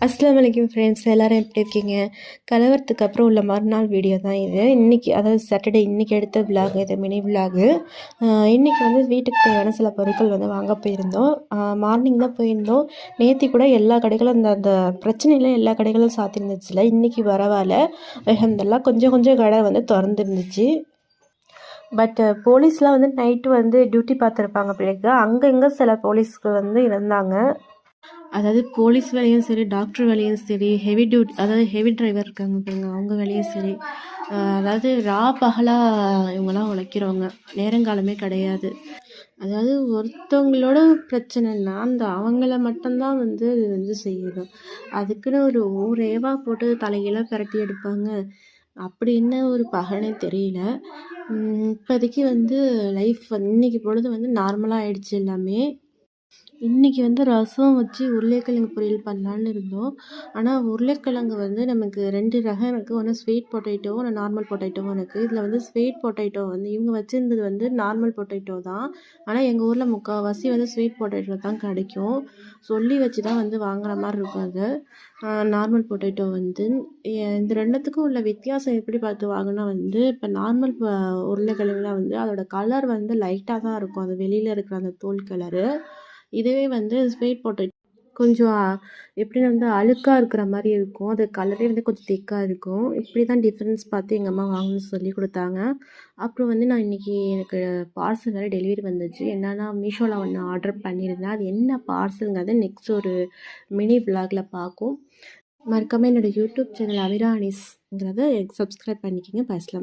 அஸ்ஸலாமு அலைக்கும் ஃப்ரெண்ட்ஸ், எல்லோரும் எப்படி இருக்கீங்க? கலவரத்துக்கு அப்புறம் உள்ள மறுநாள் வீடியோ தான் இது. இன்றைக்கி அதாவது சாட்டர்டே இன்றைக்கி எடுத்த விலாக் இது, மினி விலாகு. இன்றைக்கி வந்து வீட்டுக்கு தேவையான சில பொருட்கள் வந்து வாங்க போயிருந்தோம். மார்னிங் தான் போயிருந்தோம். நேற்று கூட எல்லா கடைகளும் அந்த அந்த பிரச்சனையில் எல்லா கடைகளும் சாத்திருந்துச்சுல. இன்றைக்கி பரவாயில்ல, அல்ஹம்துலில்லாஹ் கொஞ்சம் கொஞ்சம் கடை வந்து திறந்துருந்துச்சு. பட் போலீஸ்லாம் வந்து நைட்டு வந்து டியூட்டி பார்த்துருப்பாங்க பிள்ளைக்கு. அங்கே இங்கே சில போலீஸ்க்கு வந்து இருந்தாங்க. அதாவது போலீஸ் வேலையும் சரி, டாக்டர் வேலையும் சரி, அதாவது ஹெவி டிரைவர் இருக்காங்க பாருங்க, அவங்க வேலையும் சரி, அதாவது பகலாக இவங்கெல்லாம் உழைக்கிறவங்க, நேரங்காலமே கிடையாது. அதாவது ஒருத்தவங்களோட பிரச்சனைன்னா அந்த அவங்கள மட்டும்தான் வந்து இது வந்து செய்யணும். அதுக்குன்னு ஒரு ஊரேவா போட்டு தலைகீழாக பிரட்டி எடுப்பாங்க. அப்படி என்ன ஒரு பகனே தெரியல. இப்போதைக்கு வந்து லைஃப் இன்னைக்கு பொழுது வந்து நார்மலாக ஆயிடுச்சு எல்லாமே. இன்றைக்கி வந்து ரசம் வச்சு உருளைக்கிழங்கு பொரியல் பண்ணலான்னு இருந்தோம். ஆனால் உருளைக்கிழங்கு வந்து நமக்கு 2 ரகம் இருக்குது. ஒன்று ஸ்வீட் பொட்டேட்டோ, ஒன்று நார்மல் பொட்டேட்டோவும் இருக்குது. இதில் வந்து ஸ்வீட் பொட்டேட்டோ வந்து இவங்க வச்சுருந்தது வந்து நார்மல் பொட்டேட்டோ தான். ஆனால் எங்கள் ஊரில் முக்கால்வாசி வந்து ஸ்வீட் பொட்டேட்டோ தான் கிடைக்கும். சொல்லி வச்சு தான் வந்து வாங்குற மாதிரி இருக்கும் அது. நார்மல் பொட்டேட்டோ வந்து இந்த ரெண்டுத்துக்கும் உள்ள வித்தியாசம் எப்படி பார்த்து வாங்கினா வந்து, இப்போ நார்மல் உருளைக்கிழங்குல வந்து அதோட கலர் வந்து லைட்டாக தான் இருக்கும், அது வெளியில் இருக்கிற அந்த தோல் கலரு. இதுவே வந்து ஸ்வீட் பொட்டேட்டோ கொஞ்சம் எப்படின்னு வந்து அழுக்காக இருக்கிற மாதிரி இருக்கும். அது கலரே வந்து கொஞ்சம் திக்காக இருக்கும். இப்படி தான் டிஃப்ரென்ஸ் பார்த்து எங்கள் அம்மா வாங்கணும்னு சொல்லி கொடுத்தாங்க. அப்புறம் வந்து நான் இன்றைக்கி எனக்கு பார்சல் வேறு டெலிவரி வந்துச்சு. என்னென்னா மீஷோவில் ஒன்று ஆர்டர் பண்ணியிருந்தேன். அது என்ன பார்சலுங்கிறத நெக்ஸ்ட் ஒரு மினி விலாகில் பார்க்கும். மறக்காமல் என்னோடய யூடியூப் சேனல் அவிரானிஸ்ங்கிறத சப்ஸ்கிரைப் பண்ணிக்கிங்க. பேசலாம்.